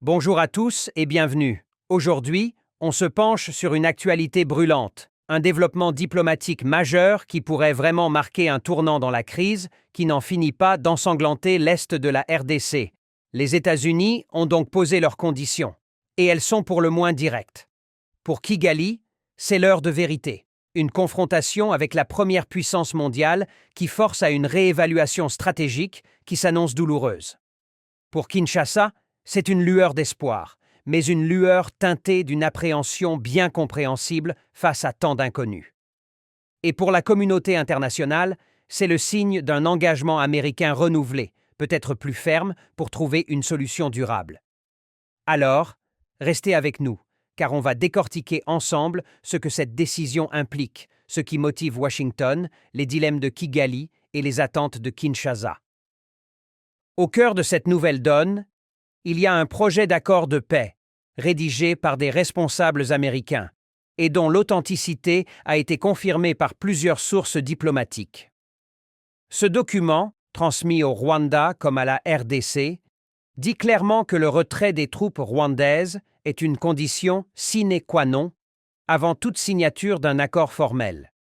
Bonjour à tous et bienvenue. Aujourd'hui, on se penche sur une actualité brûlante, un développement diplomatique majeur qui pourrait vraiment marquer un tournant dans la crise qui n'en finit pas d'ensanglanter l'Est de la RDC. Les États-Unis ont donc posé leurs conditions, et elles sont pour le moins directes. Pour Kigali, c'est l'heure de vérité, une confrontation avec la première puissance mondiale qui force à une réévaluation stratégique qui s'annonce douloureuse. Pour Kinshasa, c'est une lueur d'espoir, mais une lueur teintée d'une appréhension bien compréhensible face à tant d'inconnus. Et pour la communauté internationale, c'est le signe d'un engagement américain renouvelé, peut-être plus ferme, pour trouver une solution durable. Alors, restez avec nous, car on va décortiquer ensemble ce que cette décision implique, ce qui motive Washington, les dilemmes de Kigali et les attentes de Kinshasa. Au cœur de cette nouvelle donne, il y a un projet d'accord de paix, rédigé par des responsables américains, et dont l'authenticité a été confirmée par plusieurs sources diplomatiques. Ce document, transmis au Rwanda comme à la RDC, dit clairement que le retrait des troupes rwandaises est une condition sine qua non avant toute signature d'un accord formel.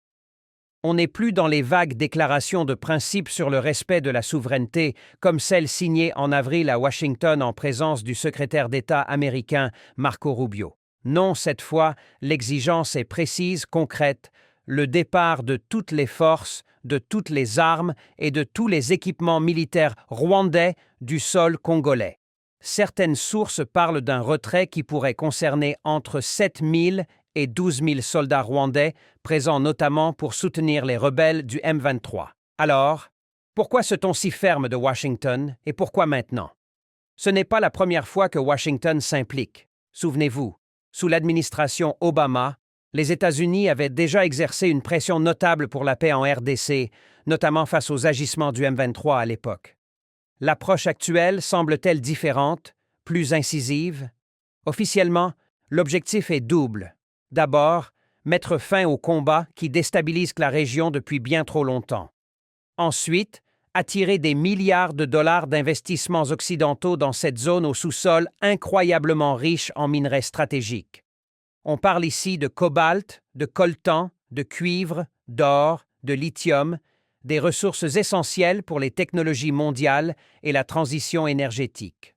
On n'est plus dans les vagues déclarations de principe sur le respect de la souveraineté, comme celle signée en avril à Washington en présence du secrétaire d'État américain Marco Rubio. Non, cette fois, l'exigence est précise, concrète, le départ de toutes les forces, de toutes les armes et de tous les équipements militaires rwandais du sol congolais. Certaines sources parlent d'un retrait qui pourrait concerner entre 7 000 et 12 000 soldats rwandais, présents notamment pour soutenir les rebelles du M23. Alors, pourquoi ce ton si ferme de Washington et pourquoi maintenant? Ce n'est pas la première fois que Washington s'implique. Souvenez-vous, sous l'administration Obama, les États-Unis avaient déjà exercé une pression notable pour la paix en RDC, notamment face aux agissements du M23 à l'époque. L'approche actuelle semble-t-elle différente, plus incisive? Officiellement, l'objectif est double. D'abord, mettre fin au combat qui déstabilise la région depuis bien trop longtemps. Ensuite, attirer des milliards de dollars d'investissements occidentaux dans cette zone au sous-sol incroyablement riche en minerais stratégiques. On parle ici de cobalt, de coltan, de cuivre, d'or, de lithium, des ressources essentielles pour les technologies mondiales et la transition énergétique.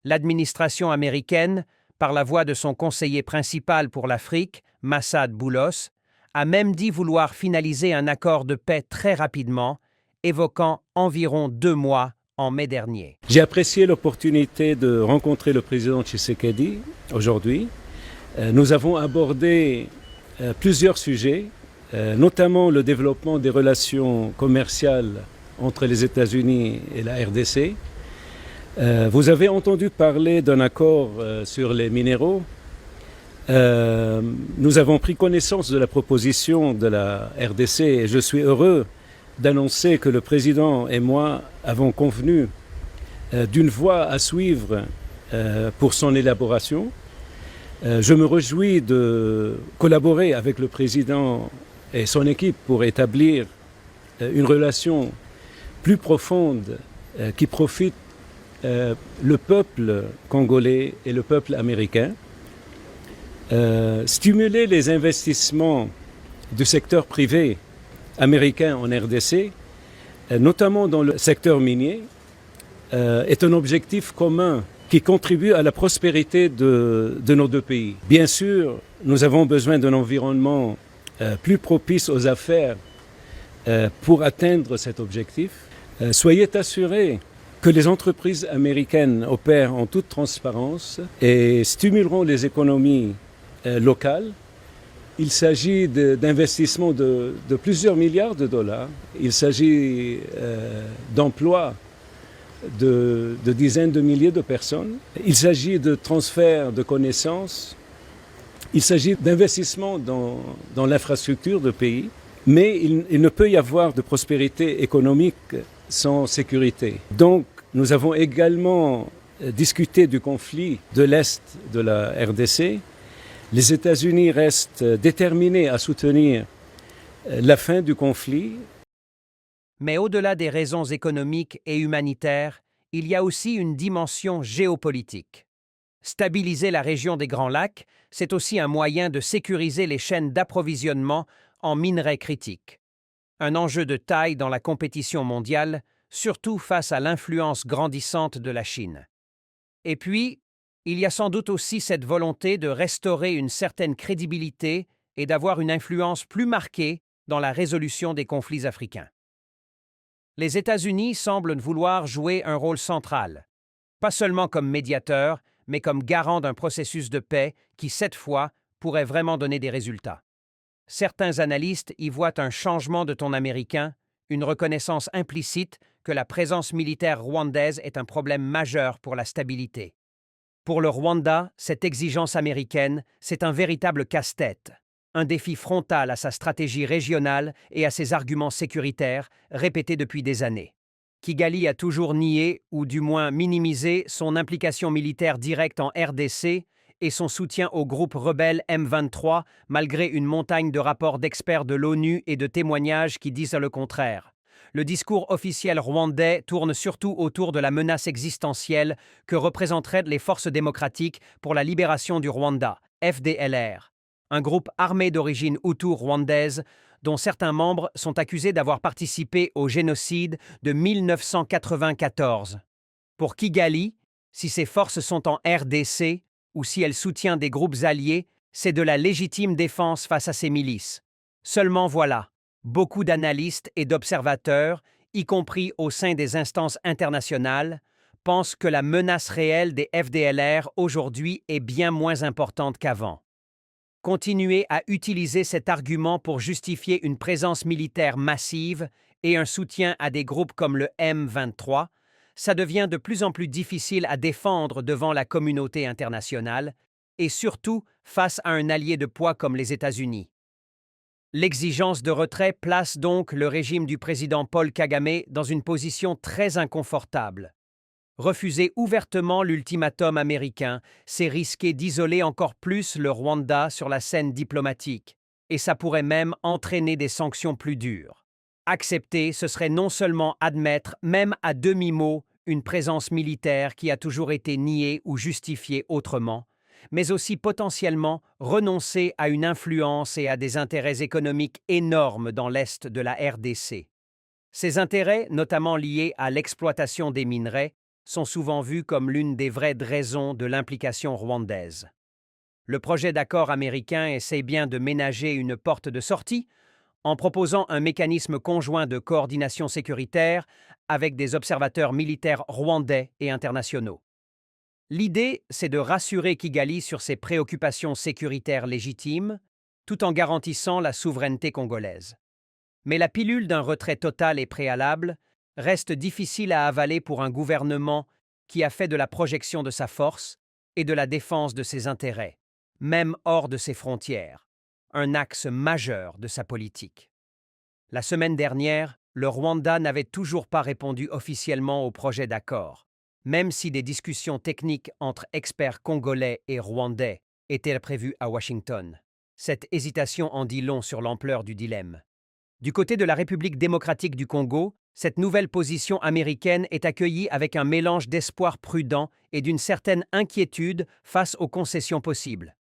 L'administration américaine, par la voix de son conseiller principal pour l'Afrique, Massad Boulos, a même dit vouloir finaliser un accord de paix très rapidement, évoquant environ 2 mois en mai dernier. J'ai apprécié l'opportunité de rencontrer le président Tshisekedi aujourd'hui. Nous avons abordé plusieurs sujets, notamment le développement des relations commerciales entre les États-Unis et la RDC. Vous avez entendu parler d'un accord sur les minéraux. Nous avons pris connaissance de la proposition de la RDC et je suis heureux d'annoncer que le président et moi avons convenu d'une voie à suivre pour son élaboration. Je me réjouis de collaborer avec le président et son équipe pour établir une relation plus profonde qui profite le peuple congolais et le peuple américain. Stimuler les investissements du secteur privé américain en RDC, notamment dans le secteur minier, est un objectif commun qui contribue à la prospérité de nos deux pays. Bien sûr, nous avons besoin d'un environnement plus propice aux affaires pour atteindre cet objectif. Soyez assurés que les entreprises américaines opèrent en toute transparence et stimuleront les économies locales. Il s'agit d'investissements de plusieurs milliards de dollars. Il s'agit d'emplois de dizaines de milliers de personnes. Il s'agit de transferts de connaissances. Il s'agit d'investissements dans l'infrastructure de pays. Mais il ne peut y avoir de prospérité économique sans sécurité. Donc, nous avons également discuté du conflit de l'Est de la RDC. Les États-Unis restent déterminés à soutenir la fin du conflit. Mais au-delà des raisons économiques et humanitaires, il y a aussi une dimension géopolitique. Stabiliser la région des Grands Lacs, c'est aussi un moyen de sécuriser les chaînes d'approvisionnement en minerais critiques. Un enjeu de taille dans la compétition mondiale, surtout face à l'influence grandissante de la Chine. Et puis, il y a sans doute aussi cette volonté de restaurer une certaine crédibilité et d'avoir une influence plus marquée dans la résolution des conflits africains. Les États-Unis semblent vouloir jouer un rôle central, pas seulement comme médiateur, mais comme garant d'un processus de paix qui, cette fois, pourrait vraiment donner des résultats. Certains analystes y voient un changement de ton américain, une reconnaissance implicite que la présence militaire rwandaise est un problème majeur pour la stabilité. Pour le Rwanda, cette exigence américaine, c'est un véritable casse-tête, un défi frontal à sa stratégie régionale et à ses arguments sécuritaires, répétés depuis des années. Kigali a toujours nié, ou du moins minimisé, son implication militaire directe en RDC et son soutien au groupe rebelle M23, malgré une montagne de rapports d'experts de l'ONU et de témoignages qui disent le contraire. Le discours officiel rwandais tourne surtout autour de la menace existentielle que représenteraient les forces démocratiques pour la libération du Rwanda, FDLR, un groupe armé d'origine hutu-rwandaise dont certains membres sont accusés d'avoir participé au génocide de 1994. Pour Kigali, si ces forces sont en RDC ou si elle soutient des groupes alliés, c'est de la légitime défense face à ces milices. Seulement voilà, beaucoup d'analystes et d'observateurs, y compris au sein des instances internationales, pensent que la menace réelle des FDLR aujourd'hui est bien moins importante qu'avant. Continuer à utiliser cet argument pour justifier une présence militaire massive et un soutien à des groupes comme le M23, ça devient de plus en plus difficile à défendre devant la communauté internationale et surtout face à un allié de poids comme les États-Unis. L'exigence de retrait place donc le régime du président Paul Kagame dans une position très inconfortable. Refuser ouvertement l'ultimatum américain, c'est risquer d'isoler encore plus le Rwanda sur la scène diplomatique, et ça pourrait même entraîner des sanctions plus dures. Accepter, ce serait non seulement admettre, même à demi-mot, une présence militaire qui a toujours été niée ou justifiée autrement, mais aussi potentiellement renoncer à une influence et à des intérêts économiques énormes dans l'est de la RDC. Ces intérêts, notamment liés à l'exploitation des minerais, sont souvent vus comme l'une des vraies raisons de l'implication rwandaise. Le projet d'accord américain essaie bien de ménager une porte de sortie en proposant un mécanisme conjoint de coordination sécuritaire avec des observateurs militaires rwandais et internationaux. L'idée, c'est de rassurer Kigali sur ses préoccupations sécuritaires légitimes, tout en garantissant la souveraineté congolaise. Mais la pilule d'un retrait total et préalable reste difficile à avaler pour un gouvernement qui a fait de la projection de sa force et de la défense de ses intérêts, même hors de ses frontières, un axe majeur de sa politique. La semaine dernière, le Rwanda n'avait toujours pas répondu officiellement au projet d'accord, même si des discussions techniques entre experts congolais et rwandais étaient prévues à Washington. Cette hésitation en dit long sur l'ampleur du dilemme. Du côté de la République démocratique du Congo, cette nouvelle position américaine est accueillie avec un mélange d'espoir prudent et d'une certaine inquiétude face aux concessions possibles.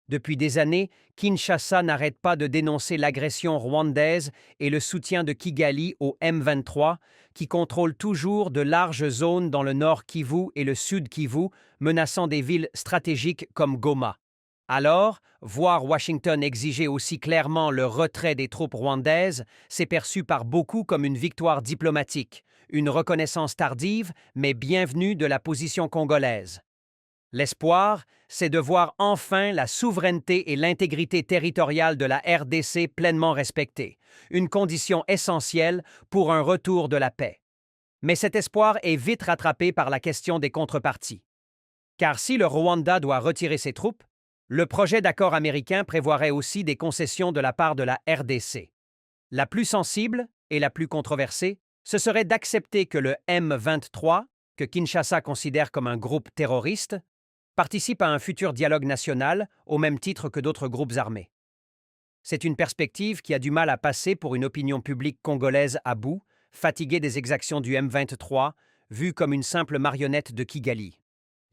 Depuis des années, Kinshasa n'arrête pas de dénoncer l'agression rwandaise et le soutien de Kigali au M23, qui contrôle toujours de larges zones dans le nord Kivu et le sud Kivu, menaçant des villes stratégiques comme Goma. Alors, voir Washington exiger aussi clairement le retrait des troupes rwandaises, c'est perçu par beaucoup comme une victoire diplomatique, une reconnaissance tardive mais bienvenue de la position congolaise. L'espoir, c'est de voir enfin la souveraineté et l'intégrité territoriale de la RDC pleinement respectées, une condition essentielle pour un retour de la paix. Mais cet espoir est vite rattrapé par la question des contreparties. Car si le Rwanda doit retirer ses troupes, le projet d'accord américain prévoirait aussi des concessions de la part de la RDC. La plus sensible et la plus controversée, ce serait d'accepter que le M23, que Kinshasa considère comme un groupe terroriste, participe à un futur dialogue national au même titre que d'autres groupes armés. C'est une perspective qui a du mal à passer pour une opinion publique congolaise à bout, fatiguée des exactions du M23, vue comme une simple marionnette de Kigali.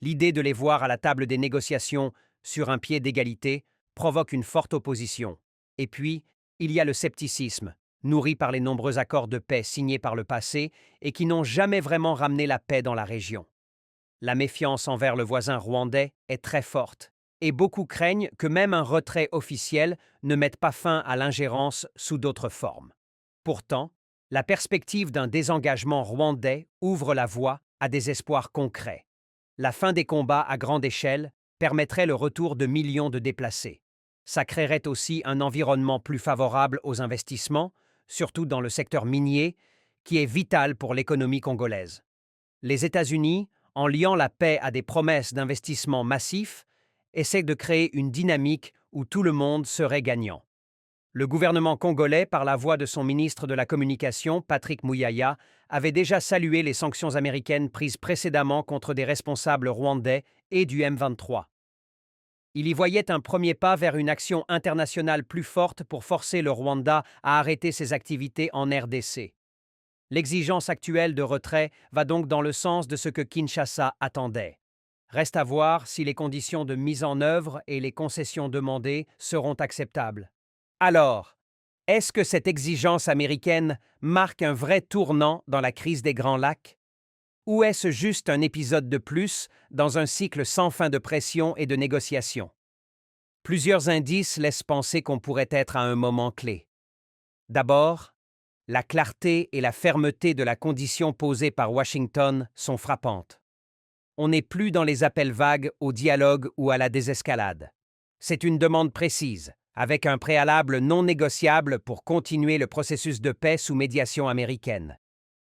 L'idée de les voir à la table des négociations sur un pied d'égalité provoque une forte opposition. Et puis, il y a le scepticisme, nourri par les nombreux accords de paix signés par le passé et qui n'ont jamais vraiment ramené la paix dans la région. La méfiance envers le voisin rwandais est très forte, et beaucoup craignent que même un retrait officiel ne mette pas fin à l'ingérence sous d'autres formes. Pourtant, la perspective d'un désengagement rwandais ouvre la voie à des espoirs concrets. La fin des combats à grande échelle permettrait le retour de millions de déplacés. Ça créerait aussi un environnement plus favorable aux investissements, surtout dans le secteur minier, qui est vital pour l'économie congolaise. Les États-Unis, en liant la paix à des promesses d'investissement massifs, essaient de créer une dynamique où tout le monde serait gagnant. Le gouvernement congolais, par la voix de son ministre de la Communication, Patrick Muyaya, avait déjà salué les sanctions américaines prises précédemment contre des responsables rwandais et du M23. Il y voyait un premier pas vers une action internationale plus forte pour forcer le Rwanda à arrêter ses activités en RDC. L'exigence actuelle de retrait va donc dans le sens de ce que Kinshasa attendait. Reste à voir si les conditions de mise en œuvre et les concessions demandées seront acceptables. Alors, est-ce que cette exigence américaine marque un vrai tournant dans la crise des Grands Lacs? Ou est-ce juste un épisode de plus dans un cycle sans fin de pression et de négociations? Plusieurs indices laissent penser qu'on pourrait être à un moment clé. D'abord, la clarté et la fermeté de la condition posée par Washington sont frappantes. On n'est plus dans les appels vagues au dialogue ou à la désescalade. C'est une demande précise, avec un préalable non négociable pour continuer le processus de paix sous médiation américaine.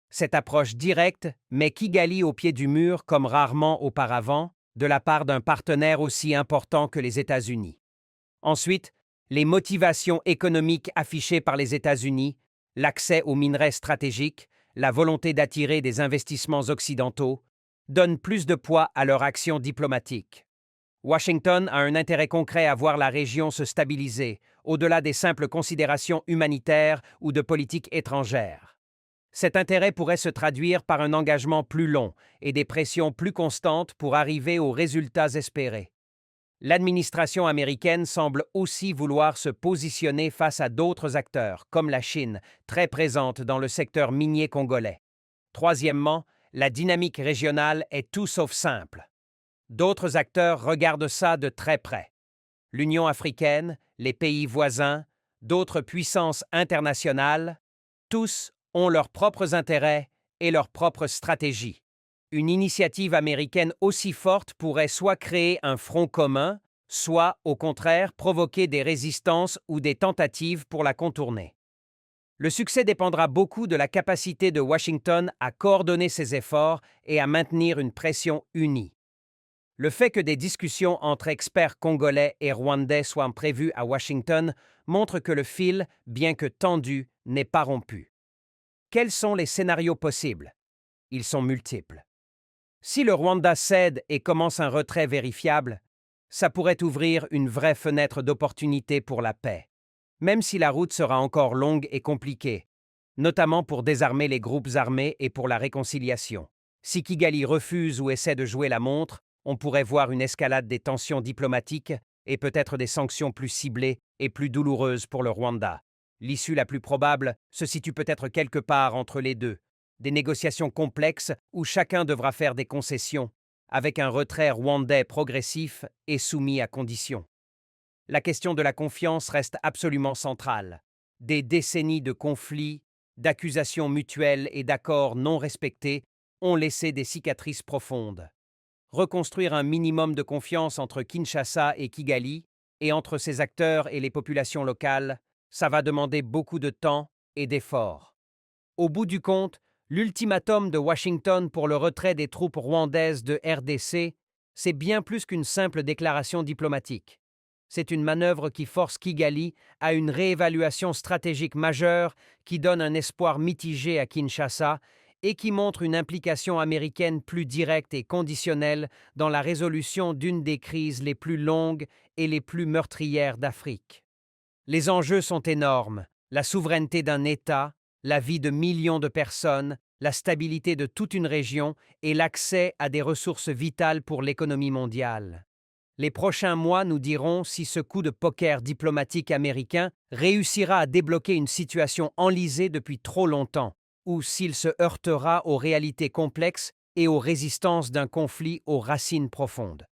Cette approche directe met Kigali au pied du mur comme rarement auparavant, de la part d'un partenaire aussi important que les États-Unis. Ensuite, les motivations économiques affichées par les États-Unis, l'accès aux minerais stratégiques, la volonté d'attirer des investissements occidentaux, donnent plus de poids à leur action diplomatique. Washington a un intérêt concret à voir la région se stabiliser, au-delà des simples considérations humanitaires ou de politique étrangère. Cet intérêt pourrait se traduire par un engagement plus long et des pressions plus constantes pour arriver aux résultats espérés. L'administration américaine semble aussi vouloir se positionner face à d'autres acteurs, comme la Chine, très présente dans le secteur minier congolais. Troisièmement, la dynamique régionale est tout sauf simple. D'autres acteurs regardent ça de très près. L'Union africaine, les pays voisins, d'autres puissances internationales, tous ont leurs propres intérêts et leurs propres stratégies. Une initiative américaine aussi forte pourrait soit créer un front commun, soit, au contraire, provoquer des résistances ou des tentatives pour la contourner. Le succès dépendra beaucoup de la capacité de Washington à coordonner ses efforts et à maintenir une pression unie. Le fait que des discussions entre experts congolais et rwandais soient prévues à Washington montre que le fil, bien que tendu, n'est pas rompu. Quels sont les scénarios possibles? Ils sont multiples. Si le Rwanda cède et commence un retrait vérifiable, ça pourrait ouvrir une vraie fenêtre d'opportunité pour la paix, même si la route sera encore longue et compliquée, notamment pour désarmer les groupes armés et pour la réconciliation. Si Kigali refuse ou essaie de jouer la montre, on pourrait voir une escalade des tensions diplomatiques et peut-être des sanctions plus ciblées et plus douloureuses pour le Rwanda. L'issue la plus probable se situe peut-être quelque part entre les deux, des négociations complexes où chacun devra faire des concessions, avec un retrait rwandais progressif et soumis à conditions. La question de la confiance reste absolument centrale. Des décennies de conflits, d'accusations mutuelles et d'accords non respectés ont laissé des cicatrices profondes. Reconstruire un minimum de confiance entre Kinshasa et Kigali, et entre ses acteurs et les populations locales, ça va demander beaucoup de temps et d'efforts. Au bout du compte, l'ultimatum de Washington pour le retrait des troupes rwandaises de RDC, c'est bien plus qu'une simple déclaration diplomatique. C'est une manœuvre qui force Kigali à une réévaluation stratégique majeure qui donne un espoir mitigé à Kinshasa et qui montre une implication américaine plus directe et conditionnelle dans la résolution d'une des crises les plus longues et les plus meurtrières d'Afrique. Les enjeux sont énormes, la souveraineté d'un État, la vie de millions de personnes, la stabilité de toute une région et l'accès à des ressources vitales pour l'économie mondiale. Les prochains mois nous diront si ce coup de poker diplomatique américain réussira à débloquer une situation enlisée depuis trop longtemps, ou s'il se heurtera aux réalités complexes et aux résistances d'un conflit aux racines profondes.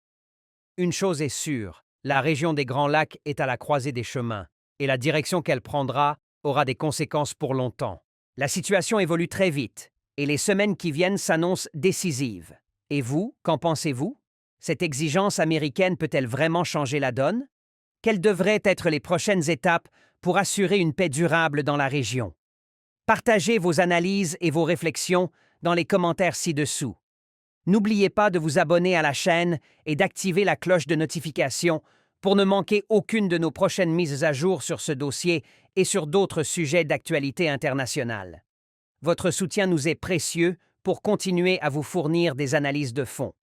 Une chose est sûre, la région des Grands Lacs est à la croisée des chemins, et la direction qu'elle prendra aura des conséquences pour longtemps. La situation évolue très vite, et les semaines qui viennent s'annoncent décisives. Et vous, qu'en pensez-vous? Cette exigence américaine peut-elle vraiment changer la donne? Quelles devraient être les prochaines étapes pour assurer une paix durable dans la région? Partagez vos analyses et vos réflexions dans les commentaires ci-dessous. N'oubliez pas de vous abonner à la chaîne et d'activer la cloche de notification pour ne manquer aucune de nos prochaines mises à jour sur ce dossier et sur d'autres sujets d'actualité internationale. Votre soutien nous est précieux pour continuer à vous fournir des analyses de fond.